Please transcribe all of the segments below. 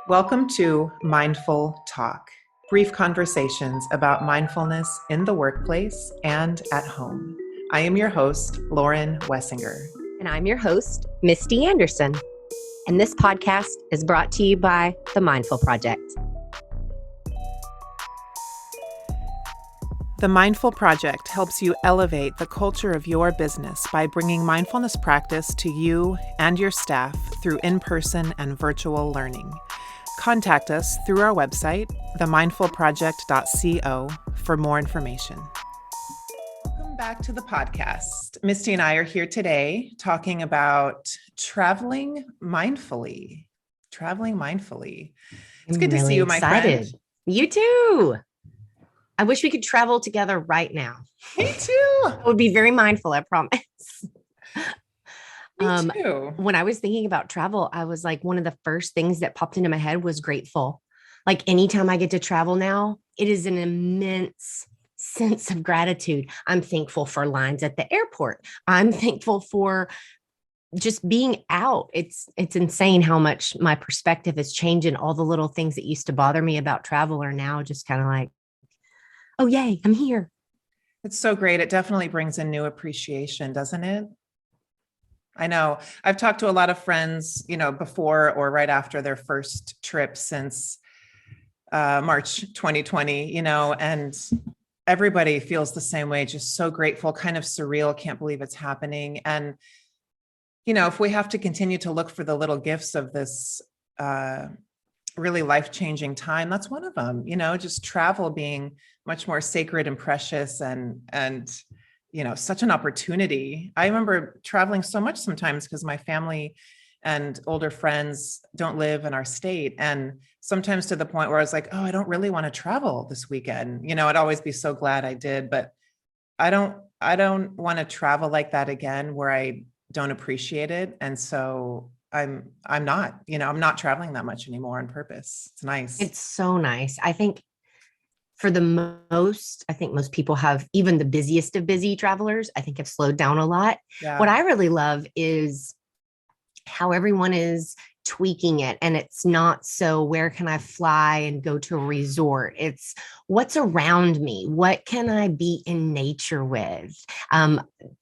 Welcome to Mindful Talk, brief conversations about mindfulness in the workplace and at home. I am your host, Lauren Wessinger. And I'm your host, Misti Anderson. And this podcast is brought to you by the Mindful Project. The Mindful Project helps you elevate the culture of your business by bringing mindfulness practice to you and your staff through in-person and virtual learning. Contact us through our website, themindfulproject.co, for more information. Welcome back to the podcast. Misti and I are here today talking about traveling mindfully. It's good to see you, my friend. You too. I wish we could travel together right now. Me too. I would be very mindful, I promise. Me too. When I was thinking about travel, I was like, one of the first things that popped into my head was grateful. Like anytime I get to travel now, it is an immense sense of gratitude. I'm thankful for lines at the airport. I'm thankful for just being out. It's insane how much my perspective has changed, and all the little things that used to bother me about travel are now just kind of like, oh, yay, I'm here. It's so great. It definitely brings a new appreciation, doesn't it? I know. I've talked to a lot of friends, before or right after their first trip since March 2020, and everybody feels the same way, just so grateful, kind of surreal, can't believe it's happening. And, if we have to continue to look for the little gifts of this really life-changing time, that's one of them, just travel being much more sacred and precious and such an opportunity. I remember traveling so much sometimes because my family and older friends don't live in our state. And sometimes to the point where I was like, oh, I don't really want to travel this weekend. I'd always be so glad I did, but I don't want to travel like that again where I don't appreciate it. And so I'm not traveling that much anymore on purpose. It's nice. It's so nice. I think most people have, even the busiest of busy travelers, I think have slowed down a lot. Yeah. What I really love is how everyone is tweaking it. And it's not so, where can I fly and go to a resort? It's what's around me. What can I be in nature with?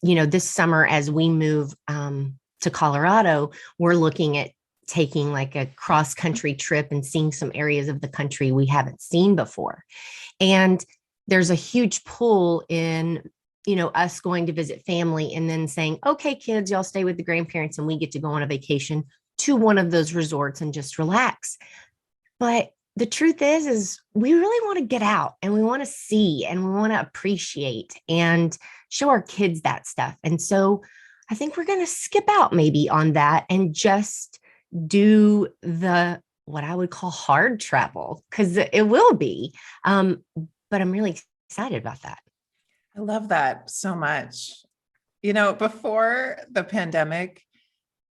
This summer, as we move to Colorado, we're looking at taking like a cross-country trip and seeing some areas of the country we haven't seen before. And there's a huge pull in, us going to visit family and then saying, okay, kids, y'all stay with the grandparents and we get to go on a vacation to one of those resorts and just relax. But the truth is we really want to get out and we want to see and we want to appreciate and show our kids that stuff. And so I think we're going to skip out maybe on that and just do what I would call hard travel, because it will be. But I'm really excited about that. I love that so much. Before the pandemic,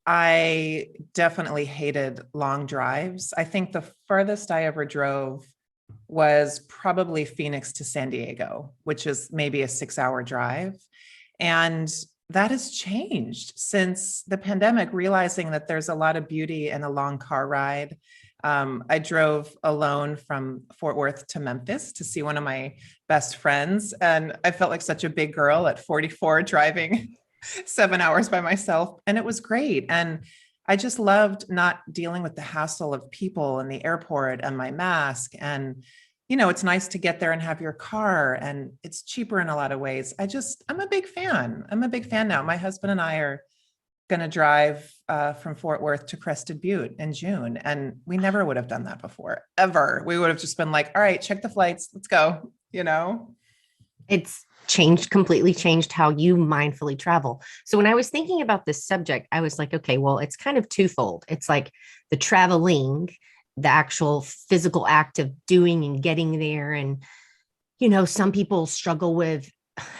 I definitely hated long drives. I think the furthest I ever drove was probably Phoenix to San Diego, which is maybe a 6-hour drive. And that has changed since the pandemic, realizing that there's a lot of beauty in a long car ride. I drove alone from Fort Worth to Memphis to see one of my best friends. And I felt like such a big girl at 44 driving 7 hours by myself. And it was great. And I just loved not dealing with the hassle of people in the airport and my mask. And it's nice to get there and have your car, and it's cheaper in a lot of ways. I'm a big fan. I'm a big fan now. My husband and I are going to drive from Fort Worth to Crested Butte in June. And we never would have done that before, ever. We would have just been like, all right, check the flights. Let's go. It's completely changed how you mindfully travel. So when I was thinking about this subject, I was like, okay, well, it's kind of twofold. It's like the traveling, the actual physical act of doing and getting there. And, some people I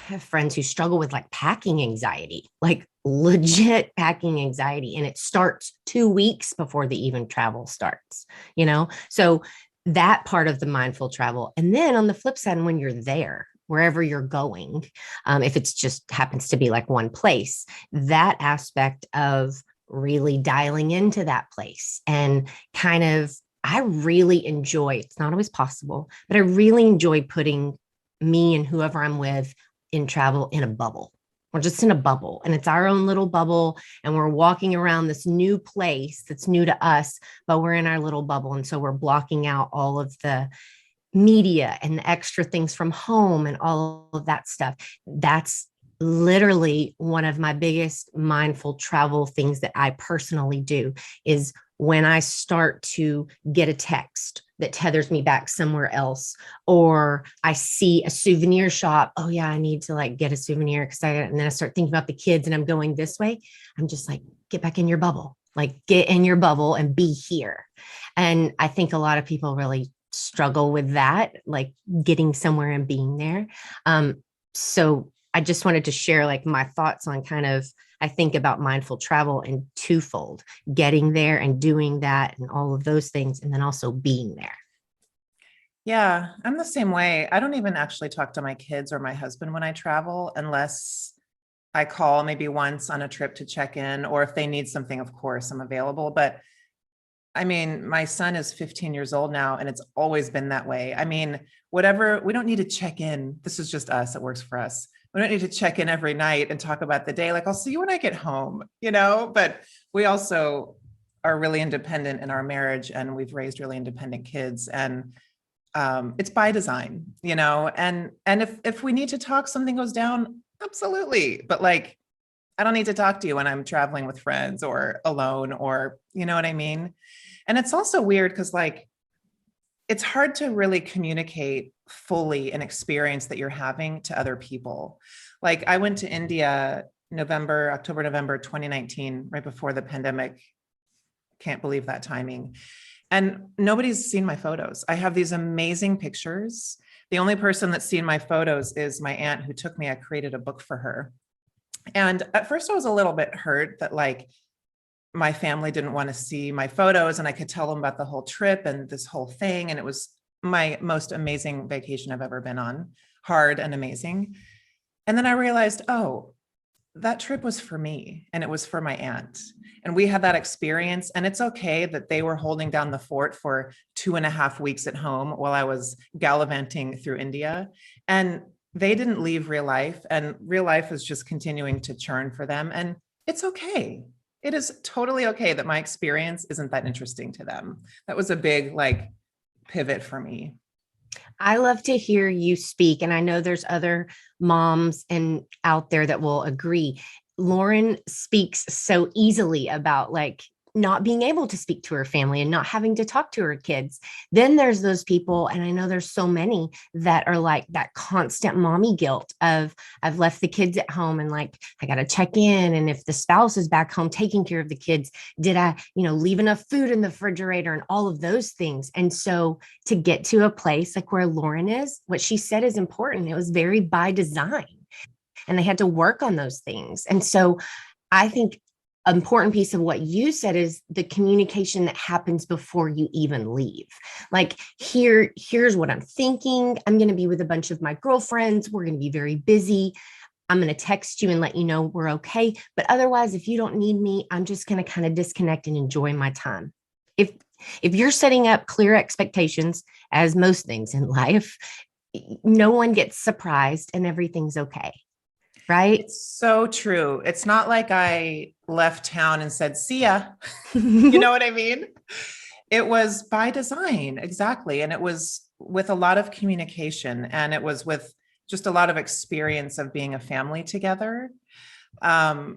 have friends who struggle with like packing anxiety, like legit packing anxiety. And it starts 2 weeks before the even travel starts, so that part of the mindful travel. And then on the flip side, when you're there, wherever you're going, if it's just happens to be like one place, that aspect of really dialing into that place and kind of I really enjoy, it's not always possible, but I really enjoy putting me and whoever I'm with in travel in a bubble. We're just in a bubble and it's our own little bubble. And we're walking around this new place that's new to us, but we're in our little bubble. And so we're blocking out all of the media and the extra things from home and all of that stuff. That's literally one of my biggest mindful travel things that I personally do is when I start to get a text that tethers me back somewhere else, or I see a souvenir shop. Oh yeah, I need to like get a souvenir and then I start thinking about the kids and I'm going this way. I'm just like, get back in your bubble, like get in your bubble and be here. And I think a lot of people really struggle with that, like getting somewhere and being there. So I just wanted to share like my thoughts on kind of, I think about mindful travel in twofold, getting there and doing that and all of those things, and then also being there. Yeah, I'm the same way. I don't even actually talk to my kids or my husband when I travel unless I call maybe once on a trip to check in, or if they need something, of course, I'm available. But I mean, my son is 15 years old now, and it's always been that way. I mean, whatever, we don't need to check in. This is just us. It works for us. We don't need to check in every night and talk about the day. Like, I'll see you when I get home, but we also are really independent in our marriage and we've raised really independent kids. And it's by design, and if we need to talk, something goes down, absolutely. But like, I don't need to talk to you when I'm traveling with friends or alone, or you know what I mean? And it's also weird because like it's hard to really communicate fully an experience that you're having to other people. Like I went to India October, November 2019, right before the pandemic. Can't believe that timing. And nobody's seen my photos. I have these amazing pictures. The only person that's seen my photos is my aunt who took me. I created a book for her. And at first I was a little bit hurt that like my family didn't want to see my photos, and I could tell them about the whole trip and this whole thing. And it was my most amazing vacation I've ever been on, hard and amazing. And then I realized, oh, that trip was for me and it was for my aunt. And we had that experience. And it's okay that they were holding down the fort for 2.5 weeks at home while I was gallivanting through India. And they didn't leave real life, and real life is just continuing to churn for them. And it's okay. It is totally okay that my experience isn't that interesting to them. That was a big like pivot for me. I love to hear you speak, and I know there's other moms and out there that will agree. Lauren speaks so easily about like not being able to speak to her family and not having to talk to her kids. Then there's those people, and I know there's so many that are like that constant mommy guilt of I've left the kids at home and like I got to check in. And if the spouse is back home taking care of the kids, did I, leave enough food in the refrigerator and all of those things. And so to get to a place like where Lauren is, what she said is important. It was very by design and they had to work on those things. And so I think an important piece of what you said is the communication that happens before you even leave. Like here's what I'm thinking. I'm going to be with a bunch of my girlfriends. We're going to be very busy. I'm going to text you and let you know we're okay. But otherwise, if you don't need me, I'm just going to kind of disconnect and enjoy my time. If you're setting up clear expectations, as most things in life, no one gets surprised and everything's okay. Right? It's so true. It's not like I left town and said, see ya. You know what I mean? It was by design. Exactly. And it was with a lot of communication, and it was with just a lot of experience of being a family together. I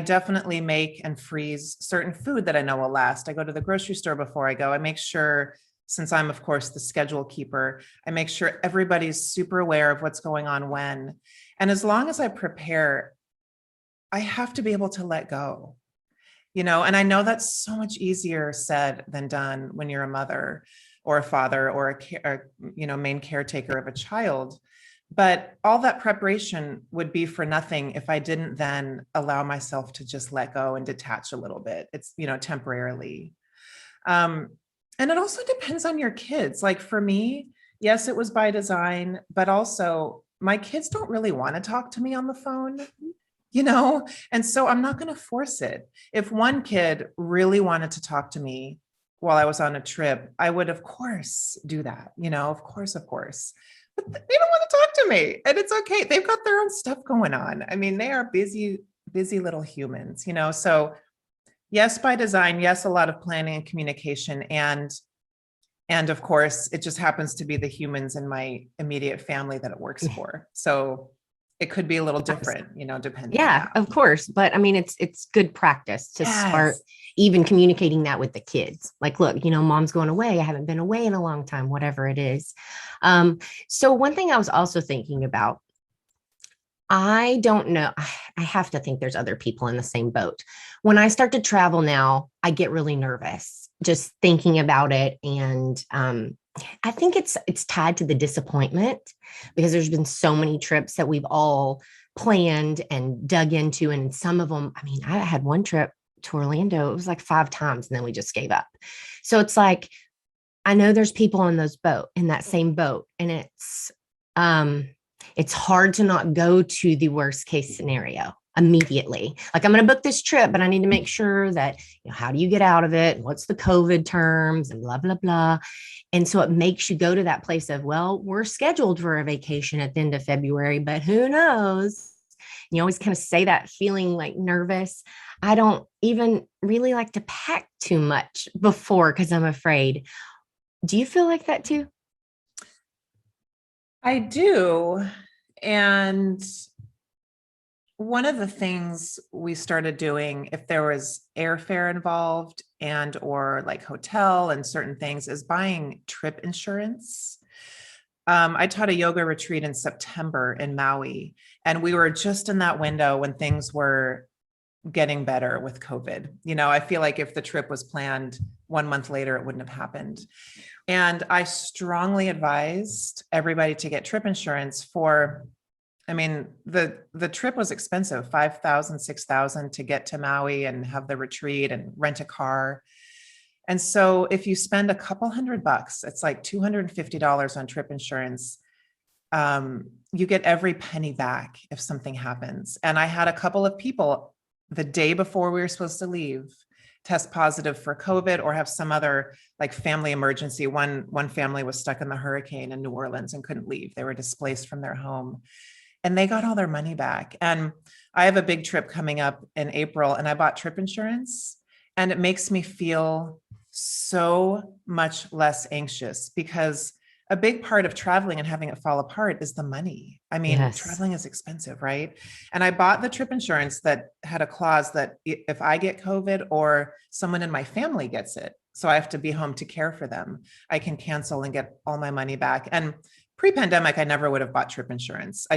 definitely make and freeze certain food that I know will last. I go to the grocery store before I go. I make sure, since I'm, of course, the schedule keeper, I make sure everybody's super aware of what's going on when. And as long as I prepare, I have to be able to let go, and I know that's so much easier said than done when you're a mother or a father or main caretaker of a child. But all that preparation would be for nothing if I didn't then allow myself to just let go and detach a little bit. It's, temporarily. And it also depends on your kids. Like for me, yes, it was by design, but also my kids don't really want to talk to me on the phone, and so I'm not going to force it. If one kid really wanted to talk to me, while I was on a trip, I would of course do that, of course, of course. But they don't want to talk to me, and it's okay. They've got their own stuff going on. I mean, they are busy, busy little humans, So yes, by design, yes, a lot of planning and communication, and of course, it just happens to be the humans in my immediate family that it works for. So it could be a little different, depending. Yeah, Yeah. of course. But I mean, it's good practice to start Yes. even communicating that with the kids. Like, look, mom's going away. I haven't been away in a long time, whatever it is. Um, so one thing I was also thinking about, I don't know. I have to think there's other people in the same boat. When I start to travel now, I get really nervous just thinking about it. And I think it's tied to the disappointment because there's been so many trips that we've all planned and dug into. And some of them, I mean, I had one trip to Orlando, it was like 5 times, and then we just gave up. So it's like, I know there's people in that same boat. And it's hard to not go to the worst case scenario immediately. Like, I'm going to book this trip, but I need to make sure that, how do you get out of it? What's the COVID terms and blah, blah, blah. And so it makes you go to that place of, well, we're scheduled for a vacation at the end of February, but who knows? You always kind of say that feeling like nervous. I don't even really like to pack too much before because I'm afraid. Do you feel like that too? I do. And one of the things we started doing, if there was airfare involved and or like hotel and certain things, is buying trip insurance. I taught a yoga retreat in September in Maui, and we were just in that window when things were getting better with COVID. I feel like if the trip was planned 1 month later, it wouldn't have happened. And I strongly advised everybody to get trip insurance for, I mean, the trip was expensive, 5,000, 6,000 to get to Maui and have the retreat and rent a car. And so if you spend a couple $100, it's like $250 on trip insurance. You get every penny back if something happens. And I had a couple of people the day before we were supposed to leave test positive for COVID or have some other like family emergency. One family was stuck in the hurricane in New Orleans and couldn't leave. They were displaced from their home, and they got all their money back. And I have a big trip coming up in April, and I bought trip insurance, and it makes me feel so much less anxious because a big part of traveling and having it fall apart is the money. I mean, Yes. traveling is expensive, right? And I bought the trip insurance that had a clause that if I get COVID or someone in my family gets it, so I have to be home to care for them, I can cancel and get all my money back. And pre-pandemic, I never would have bought trip insurance.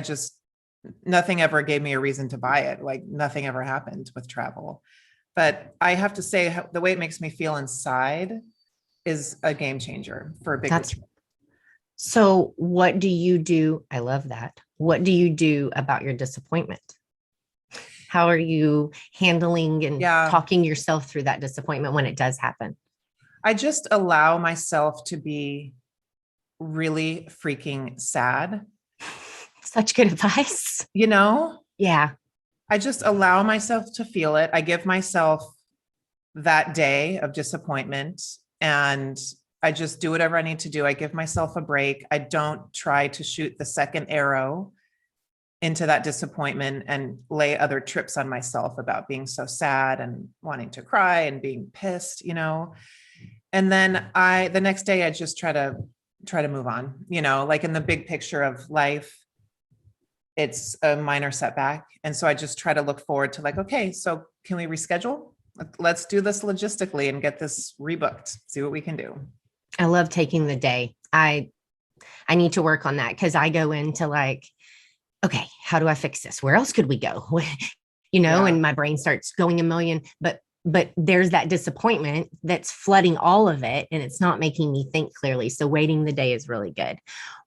Nothing ever gave me a reason to buy it. Like nothing ever happened with travel. But I have to say, the way it makes me feel inside is a game changer for a big retreat. So what do you do? I love that. What do you do about your disappointment? How are you handling and talking yourself through that disappointment when it does happen? I just allow myself to be really freaking sad. Such good advice. Yeah. I just allow myself to feel it. I give myself that day of disappointment, and I just do whatever I need to do. I give myself a break. I don't try to shoot the second arrow into that disappointment and lay other trips on myself about being so sad and wanting to cry and being pissed, And then the next day I just try to move on, like in the big picture of life, it's a minor setback. And so I just try to look forward to like, okay, so can we reschedule? Let's do this logistically and get this rebooked, see what we can do. I love taking the day. I need to work on that because I go into like, okay, how do I fix this? Where else could we go? And my brain starts going a million, but there's that disappointment that's flooding all of it, and it's not making me think clearly. So waiting the day is really good.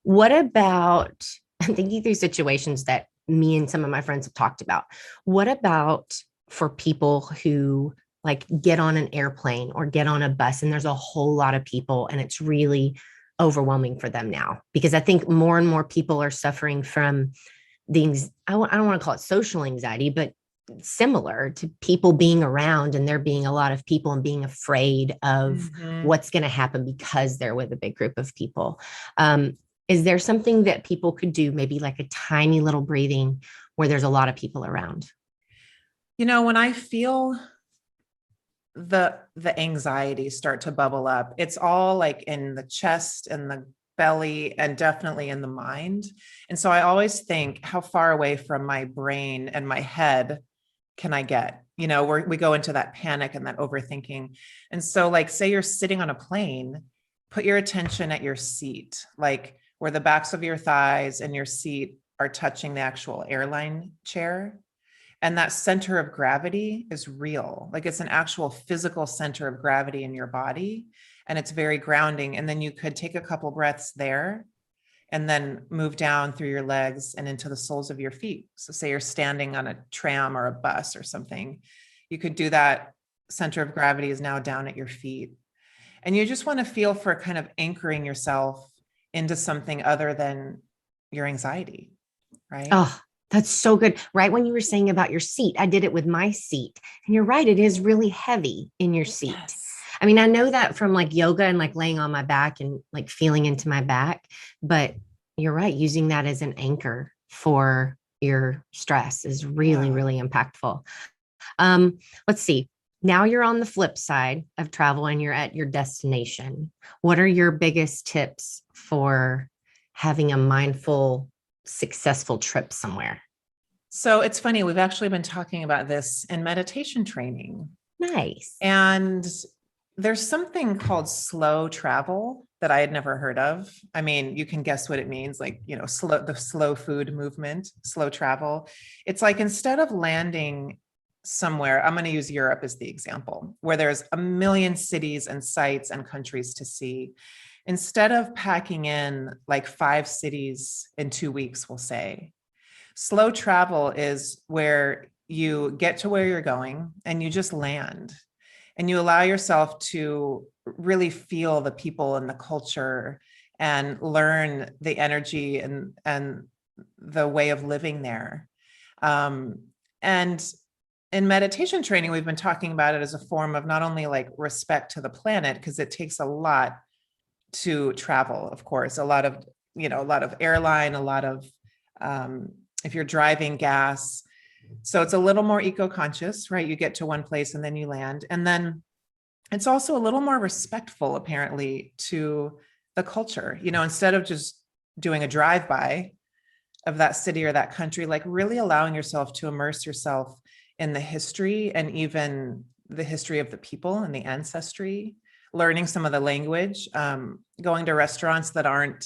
What about, I'm thinking through situations that me and some of my friends have talked about. What about for people who like get on an airplane or get on a bus and there's a whole lot of people and it's really overwhelming for them now? Because I think more and more people are suffering from things. I don't want to call it social anxiety, but similar to people being around and there being a lot of people and being afraid of Mhm. what's going to happen because they're with a big group of people. Is there something that people could do, maybe like a tiny little breathing where there's a lot of people around? When I feel the anxiety start to bubble up, it's all like in the chest and the belly and definitely in the mind. And so I always think, how far away from my brain and my head can I get? Where we go into that panic and that overthinking. And so, like, say you're sitting on a plane, put your attention at your seat, like where the backs of your thighs and your seat are touching the actual airline chair. And that center of gravity is real. Like, it's an actual physical center of gravity in your body. And it's very grounding. And then you could take a couple breaths there and then move down through your legs and into the soles of your feet. So say you're standing on a tram or a bus or something, you could do that. Center of gravity is now down at your feet. And you just want to feel for kind of anchoring yourself into something other than your anxiety, right? Oh, that's so good. Right when you were saying about your seat, I did it with my seat. And you're right, it is really heavy in your seat. Yes. I mean, I know that from like yoga and like laying on my back and like feeling into my back, but you're right, using that as an anchor for your stress is really, Yeah. really impactful. Let's see. Now you're on the flip side of travel and you're at your destination. What are your biggest tips for having a mindful, successful trip somewhere? So it's funny, we've actually been talking about this in meditation training. Nice. And there's something called slow travel that I had never heard of. I mean, you can guess what it means, like, the slow food movement, slow travel. It's like, instead of landing somewhere, I'm going to use Europe as the example, where there's a million cities and sites and countries to see. Instead of packing in like 5 cities in 2 weeks, we'll say, slow travel is where you get to where you're going and you just land and you allow yourself to really feel the people and the culture and learn the energy and the way of living there. And in meditation training, we've been talking about it as a form of not only like respect to the planet, because it takes a lot to travel, of course, a lot of airline, a lot of, if you're driving, gas. So it's a little more eco-conscious, right? You get to one place and then you land. And then it's also a little more respectful, apparently, to the culture. Instead of just doing a drive-by of that city or that country, like really allowing yourself to immerse yourself in the history and even the history of the people and the ancestry, learning some of the language, going to restaurants that aren't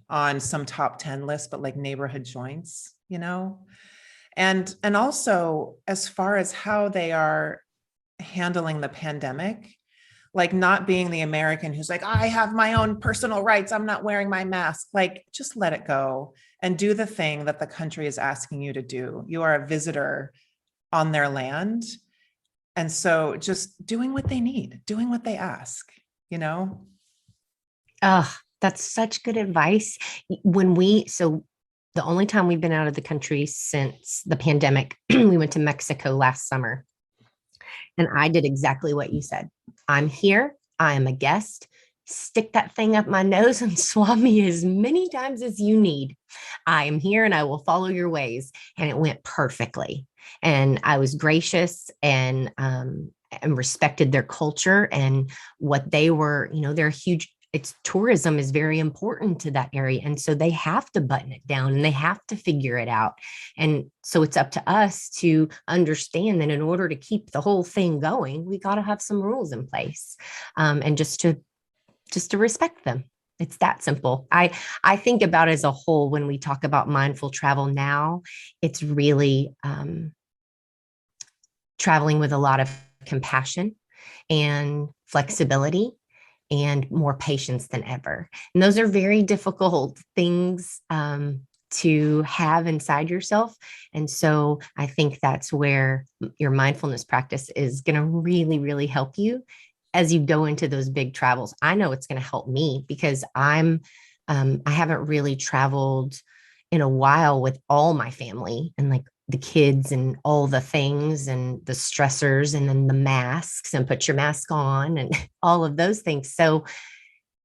on some top 10 list, but like neighborhood joints, and also as far as how they are handling the pandemic, like not being the American who's like, I have my own personal rights, I'm not wearing my mask. Like, just let it go and do the thing that the country is asking you to do. You are a visitor on their land. And so just doing what they need, doing what they ask, you know? Oh, that's such good advice. So the only time we've been out of the country since the pandemic, we went to Mexico last summer. And I did exactly what you said. I'm here. I am a guest. Stick that thing up my nose and swab me as many times as you need. I am here and I will follow your ways. And it went perfectly. And I was gracious and respected their culture and what they were, they're huge. It's tourism is very important to that area. And so they have to button it down and they have to figure it out. And so it's up to us to understand that in order to keep the whole thing going, we got to have some rules in place, and just to respect them. It's that simple. I think about it as a whole when we talk about mindful travel now. It's really traveling with a lot of compassion and flexibility and more patience than ever. And those are very difficult things to have inside yourself. And so I think that's where your mindfulness practice is going to really, really help you as you go into those big travels. I know it's going to help me because I haven't really traveled in a while with all my family and like the kids and all the things and the stressors and then the masks and put your mask on and all of those things. So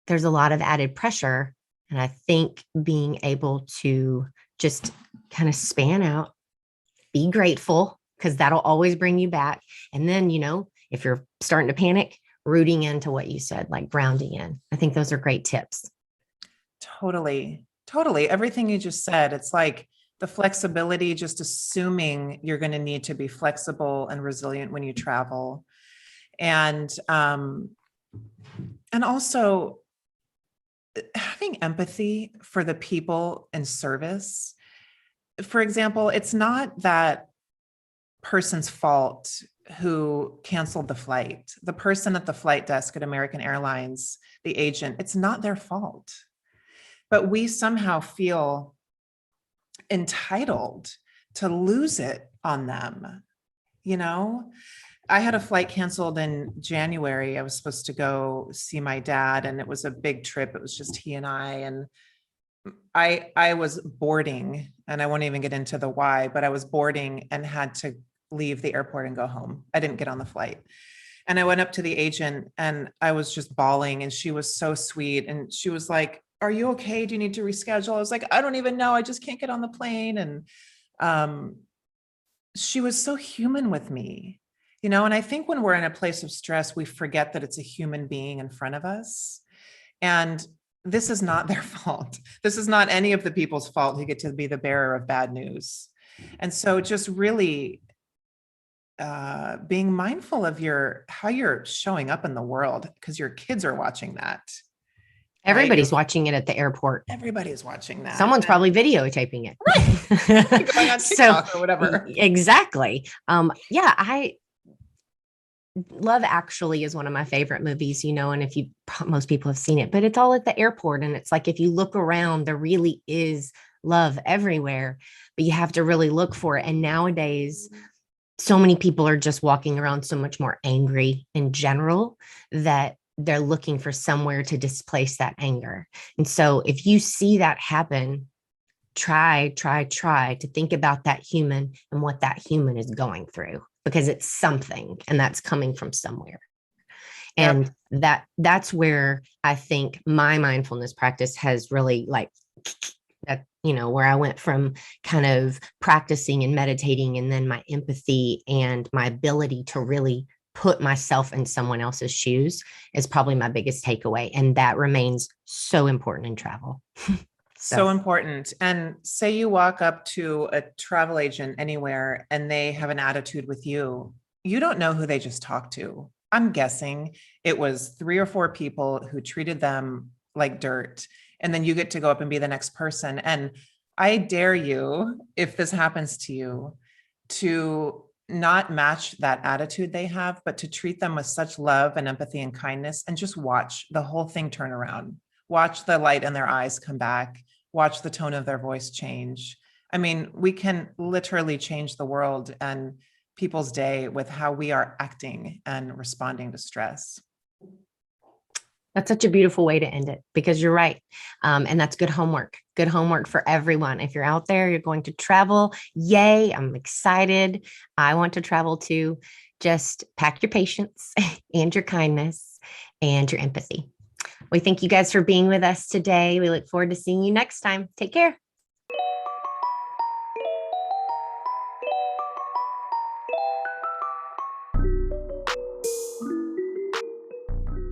there's a lot of added pressure. And I think being able to just kind of span out, be grateful, because that'll always bring you back. And then, if you're starting to panic, rooting into what you said, like grounding in. I think those are great tips. Totally. Totally. Everything you just said, it's like the flexibility, just assuming you're going to need to be flexible and resilient when you travel. And also having empathy for the people in service. For example, it's not that person's fault who canceled the flight. The person at the flight desk at American Airlines, the agent, it's not their fault. But we somehow feel entitled to lose it on them. I had a flight canceled in January. I was supposed to go see my dad, and it was a big trip. It was just he and and I was boarding, and I won't even get into the why, but I was boarding and had to leave the airport and go home. I didn't get on the flight. And I went up to the agent and I was just bawling, and she was so sweet. And she was like, "Are you okay? Do you need to reschedule?" I was like, "I don't even know. I just can't get on the plane." And she was so human with me, and I think when we're in a place of stress, we forget that it's a human being in front of us. And this is not their fault. This is not any of the people's fault who get to be the bearer of bad news. And so just really being mindful of how you're showing up in the world, because your kids are watching that. Everybody's watching it at the airport. Everybody's watching that. Someone's probably videotaping it. Right. Going on TikTok or whatever. Exactly. Yeah, I Love Actually is one of my favorite movies, and most people have seen it, but it's all at the airport. And it's like, if you look around, there really is love everywhere, but you have to really look for it. And nowadays, so many people are just walking around so much more angry in general that they're looking for somewhere to displace that anger. And so if you see that happen, try to think about that human and what that human is going through, because it's something, and that's coming from somewhere. And that's where I think my mindfulness practice has really where I went from kind of practicing and meditating, and then my empathy and my ability to really put myself in someone else's shoes is probably my biggest takeaway. And that remains so important in travel. So important. And say you walk up to a travel agent anywhere and they have an attitude with you, you don't know who they just talked to. I'm guessing it was 3 or 4 people who treated them like dirt. And then you get to go up and be the next person. And I dare you, if this happens to you, to not match that attitude they have, but to treat them with such love and empathy and kindness, and just watch the whole thing turn around. Watch the light in their eyes come back. Watch the tone of their voice change. I mean, we can literally change the world and people's day with how we are acting and responding to stress. That's such a beautiful way to end it, because you're right. And that's good homework for everyone. If you're out there, you're going to travel. Yay. I'm excited. I want to travel too. Just pack your patience and your kindness and your empathy. We thank you guys for being with us today. We look forward to seeing you next time. Take care.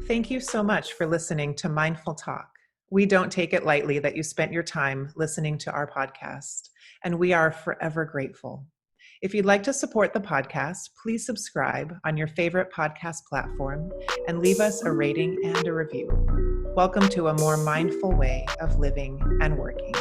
Thank you so much for listening to Mindful Talk. We don't take it lightly that you spent your time listening to our podcast, and we are forever grateful. If you'd like to support the podcast, please subscribe on your favorite podcast platform and leave us a rating and a review. Welcome to a more mindful way of living and working.